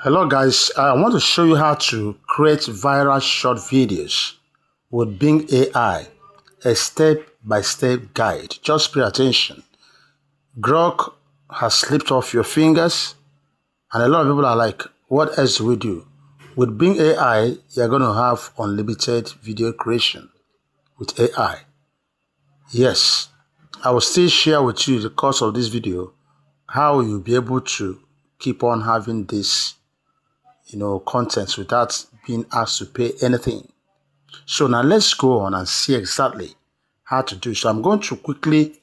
Hello guys, I want to show you how to create viral short videos with Bing AI, a step-by-step guide. Just pay attention. Grok has slipped off your fingers and a lot of people are like, what else do we do? With Bing AI, you're going to have unlimited video creation with AI. Yes, I will still share with you the course of this video, how you'll be able to keep on having this contents without being asked to pay anything. So now let's go on and see exactly how to do. So I'm going to quickly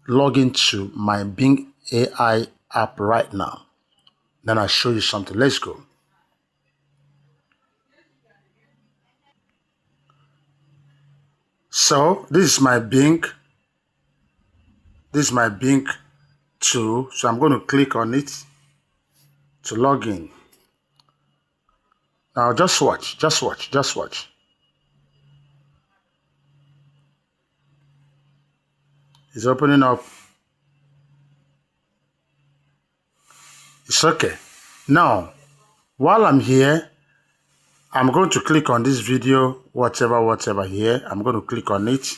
log into my Bing AI app right now. Then I'll show you something. Let's go. So this is my Bing. This is my Bing tool. So I'm going to click on it to log in. Now just watch. It's opening up. It's okay. Now, while I'm here, I'm going to click on this video, whatever here. I'm going to click on it.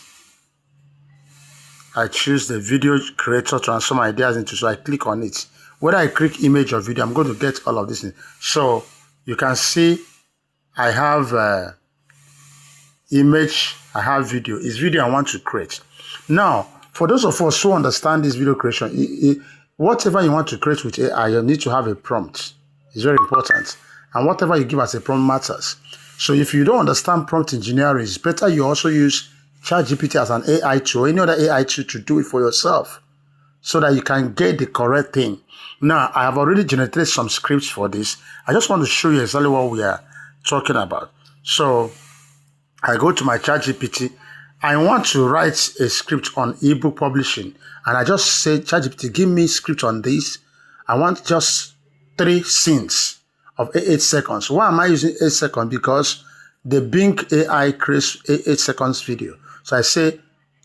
I choose the video creator, transform ideas into, so I click on it. Whether I click image or video, I'm going to get all of this in. So you can see I have image, I have video. It's video I want to create. Now, for those of us who understand this video creation, whatever you want to create with AI, you need to have a prompt. It's very important. And whatever you give as a prompt matters. So if you don't understand prompt engineering, it's better you also use ChatGPT as an AI tool or any other AI tool to do it for yourself so that you can get the correct thing. Now, I have already generated some scripts for this. I just want to show you exactly what we are talking about. So I go to my ChatGPT. I want to write a script on ebook publishing. And I just say, ChatGPT, give me a script on this. I want just 3 scenes of 8 seconds. Why am I using 8 seconds? Because the Bing AI creates 8 seconds video. So I say,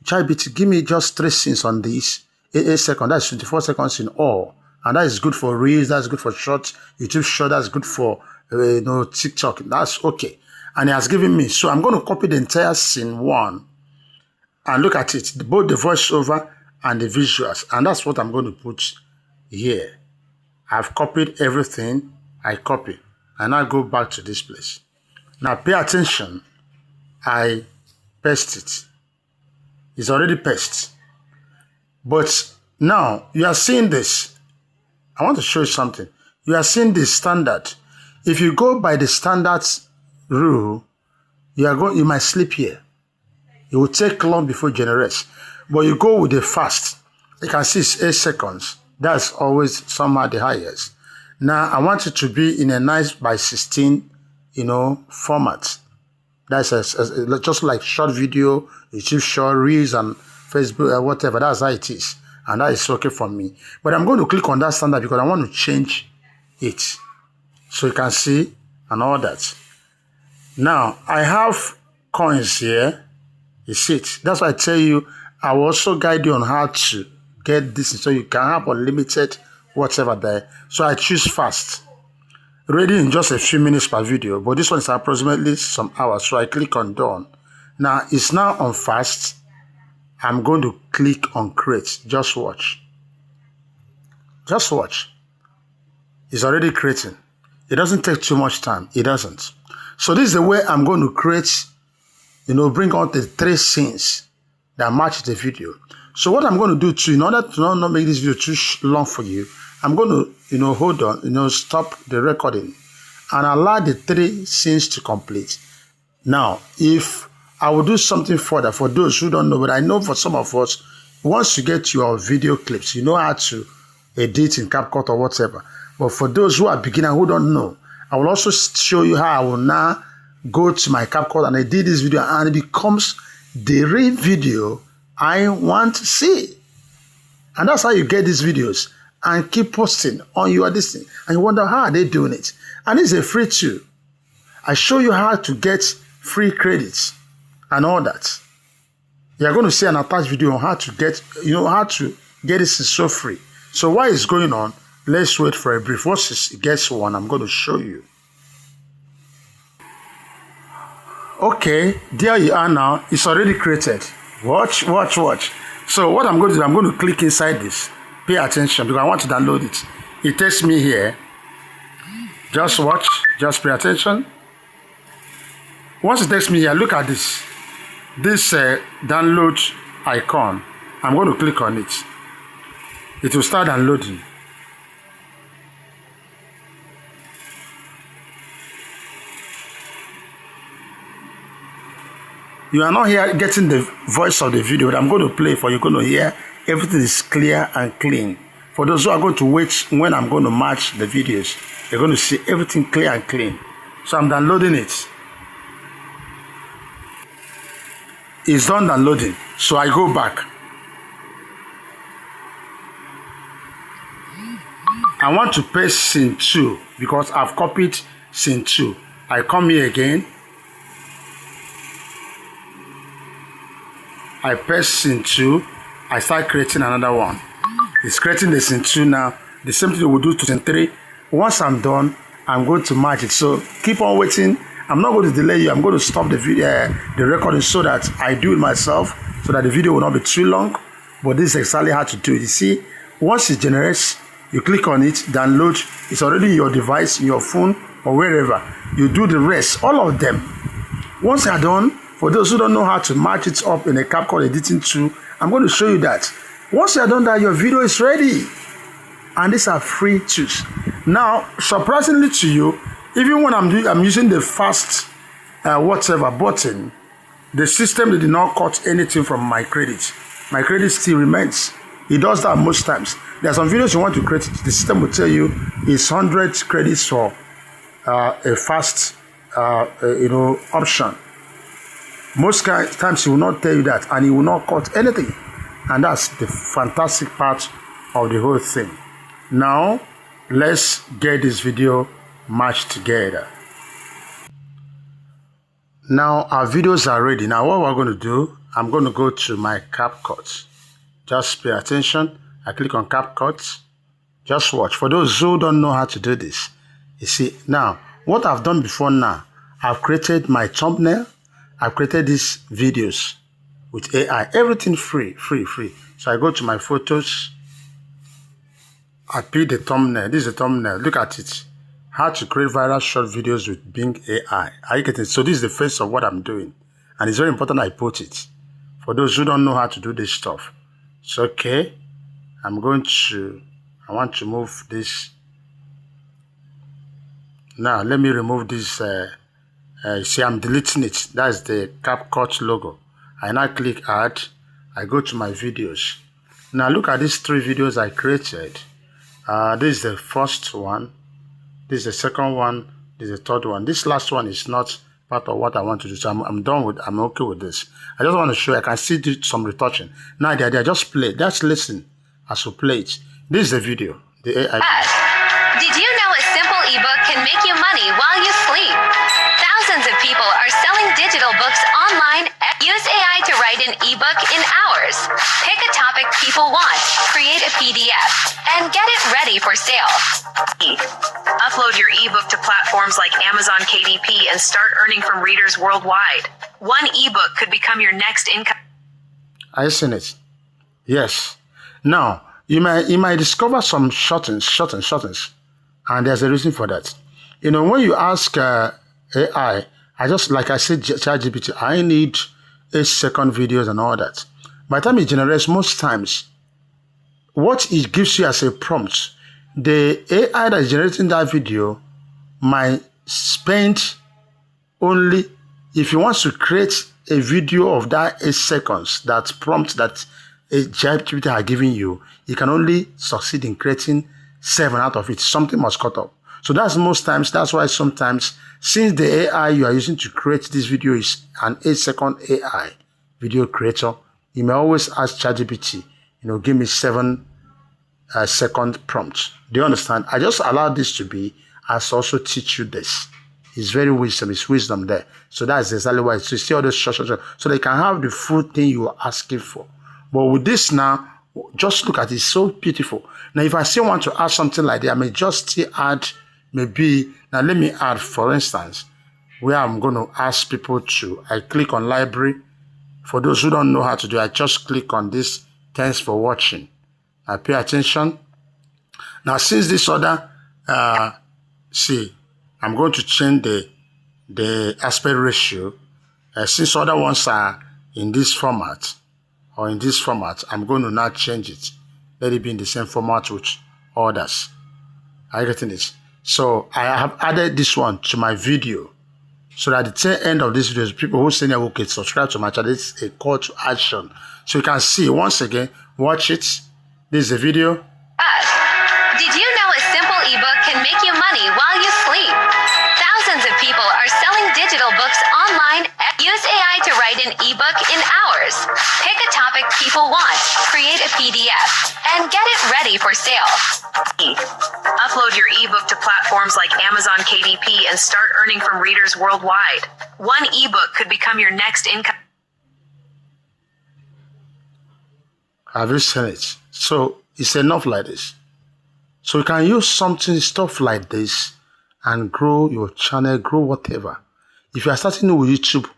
ChatGPT, give me just 3 scenes on this. 8 seconds. That's 24 seconds in all. And that is good for Reels. That's good for shorts. YouTube short. That's good for TikTok. That's okay. And it has given me. So I'm going to copy the entire scene 1. And look at it. Both the voiceover and the visuals. And that's what I'm going to put here. I've copied everything. I copy. And I go back to this place. Now pay attention. I paste it. It's already pasted. But now you are seeing this. I want to show you something. You are seeing the standard. If you go by the standard rule, you might sleep here. It will take long before it generates. But you go with the fast. You can see it's 8 seconds. That's always somehow the highest. Now I want it to be in a 9:16, format. That's just like short video, YouTube short, Reels and Facebook or whatever. That's how it is. And that is okay for me. But I'm going to click on that standard because I want to change it. So you can see and all that. Now, I have coins here. You see it. That's why I tell you, I will also guide you on how to get this so you can have unlimited whatever there. So I choose fast. Ready in just a few minutes per video. But this one is approximately some hours. So I click on done. Now, it's now on fast. I'm going to click on create. Just watch. Just watch. It's already creating. It doesn't take too much time. It doesn't. So this is the way I'm going to create, bring out the 3 scenes that match the video. So what I'm going to do too, in order to not make this video too long for you, I'm going to, hold on, stop the recording and allow the 3 scenes to complete. Now, if I will do something further for those who don't know, but I know for some of us, once you get your video clips, you know how to edit in CapCut or whatever. But for those who are beginners who don't know, I will also show you how I will now go to my CapCut and edit this video and it becomes the real video I want to see. And that's how you get these videos and keep posting on your listing. And you wonder, how are they doing it? And it's a free tool. I show you how to get free credits and all that. You're going to see an attached video on how to get, how to get this so free. So why it's going on? Let's wait for a brief. Once it gets one, I'm going to show you. Okay, there you are now. It's already created. Watch. So what I'm going to do, I'm going to click inside this. Pay attention because I want to download it. It takes me here. Just watch. Just pay attention. Once it takes me here, look at this. This download icon. I'm going to click on it. It will start downloading. You are not here getting the voice of the video that I'm going to play for. You're going to hear everything is clear and clean. For those who are going to wait when I'm going to match the videos, you're going to see everything clear and clean. So I'm downloading it. It's done downloading. So I go back. I want to paste scene 2 because I've copied scene 2. I come here again. I paste scene 2. I start creating another one. It's creating the scene 2 now. The same thing we'll do to scene 3. Once I'm done, I'm going to match it. So keep on waiting. I'm not going to delay you. I'm going to stop the video, the recording, so that I do it myself, so that the video will not be too long. But this is exactly how to do it. You see, once it generates, you click on it, download. It's already in your device, in your phone, or wherever. You do the rest, all of them. Once you're done, for those who don't know how to match it up in a CapCut editing tool, I'm going to show you that. Once you're done that, your video is ready. And these are free tools. Now, surprisingly to you, even when I'm using the fast whatever button, the system did not cut anything from my credit. My credit still remains. It does that most times. There are some videos you want to create, the system will tell you it's 100 credits for a fast option. Most times he will not tell you that, and he will not cut anything. And that's the fantastic part of the whole thing. Now, let's get this video matched together. Now, our videos are ready. Now, what we're going to do, I'm going to go to my CapCut. Just pay attention. I click on CapCut. Just watch. For those who don't know how to do this, you see, now, what I've done before now, I've created my thumbnail. I've created these videos with AI. Everything free. So I go to my photos. I pick the thumbnail. This is the thumbnail. Look at it. How to create viral short videos with Bing AI. Are you getting it? So this is the face of what I'm doing. And it's very important I put it. For those who don't know how to do this stuff. It's okay. I want to move this. Now, let me remove this. See, I'm deleting it. That's the CapCut logo. I now click add. I go to my videos. Now, look at these 3 videos I created. This is the first one. This is the second one. This is the third one. This last one is not part of what I want to do. So I'm okay with this. I just want to show you. I can still do some retouching. Now they are just play. Just listen as we play it. This is the video. The AI video. Did you know a simple ebook can make you money while you sleep? Thousands of people are selling digital books online. Use AI to write an ebook in hours. Pick a topic people want, create a PDF, and get it ready for sale. Upload your ebook to platforms like Amazon KDP and start earning from readers worldwide. One ebook could become your next income. Are you seeing it? Yes. Now, you might discover some shortens, and there's a reason for that. You know, when you ask AI, like I said, ChatGPT, I need 8-second videos and all that. By the time it generates, most times, what it gives you as a prompt, the AI that is generating that video might spend only, if you want to create a video of that 8 seconds, that prompt that ChatGPT has given you, you can only succeed in creating 7 out of it. Something must cut up. So that's most times, that's why sometimes, since the AI you are using to create this video is an 8-second AI video creator, you may always ask ChatGPT, give me 7-second prompts. Do you understand? I just allow this to be as also teach you this. It's very wisdom. It's wisdom there. So that's exactly why. So you see all those short, so they can have the full thing you are asking for. But with this now, Just look at it, it's so beautiful. Now, if I still want to add something like that, I may just still add maybe, now let me add, for instance, where I'm going to ask people to, I click on library. For those who don't know how to do it, I just click on this, thanks for watching. I pay attention. Now, since this other, see, I'm going to change the aspect ratio. Since other ones are in this format, or in this format, I'm going to now change it. Let it be in the same format with others. Are you getting this? So I have added this one to my video. So that at the tail end of this video, people who say, okay, subscribe to my channel, it's a call to action. So you can see, once again, watch it. This is a video. Did you know a simple ebook can make you money while you sleep? Thousands of people are selling digital books online. Use AI to write an ebook in hours. Pick a topic people want, create a PDF, and get it ready for sale. Upload your ebook to platforms like Amazon KDP and start earning from readers worldwide. One ebook could become your next income. Have you seen it? So it's enough like this. So you can use stuff like this and grow your channel, grow whatever. If you are starting with YouTube,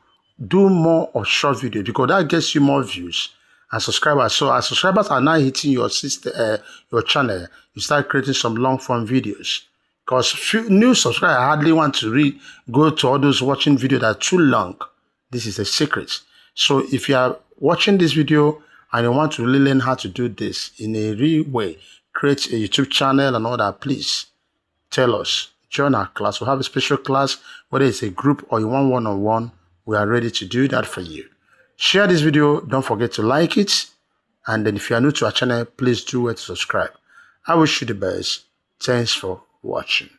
do more of short video because that gets you more views and subscribers. So as subscribers are now hitting your channel, you start creating some long form videos. Because few new subscribers hardly want to go to all those watching videos that are too long. This is a secret. So if you are watching this video and you want to really learn how to do this in a real way, create a YouTube channel and all that, please tell us. Join our class. We'll have a special class, whether it's a group or you want one-on-one. We are ready to do that for you. Share this video. Don't forget to like it. And then if you are new to our channel, please do it to subscribe. I wish you the best. Thanks for watching.